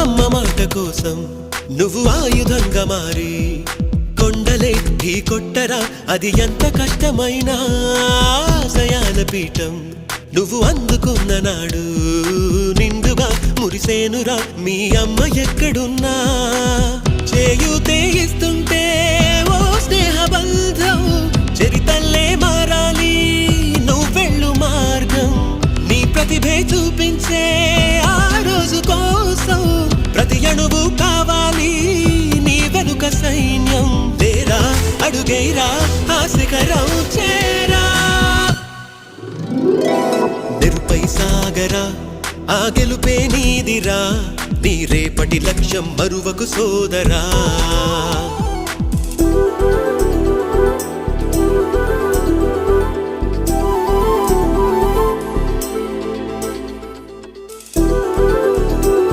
అమ్మ మాట కోసం నువ్వు ఆయుధంగా మారి కొండలే ఢీ కొట్టరా, అది ఎంత కష్టమైనా ఆశయాల పీఠం నువ్వు అందుకున్న నాడు నిండుగా మురిసేనురా మీ అమ్మ ఎక్కడున్నా. చేయూతే ఇస్తుంటే ఓ స్నేహ బంధం చరితల్లే మారాలి నువ్వెళ్ళు మార్గం. నీ ప్రతిభే చూపించే ఆ రోజు కోసం ప్రతి అణువు కావాలి నీ వెనుక సైన్యం. తేరా అడుగైరా ఆ శిఖరం చేరా, నిరుపై సాగరా ఆ గెలుపే నీదిరా, నీ రేపటి లక్ష్యం మరువకు సోదరా.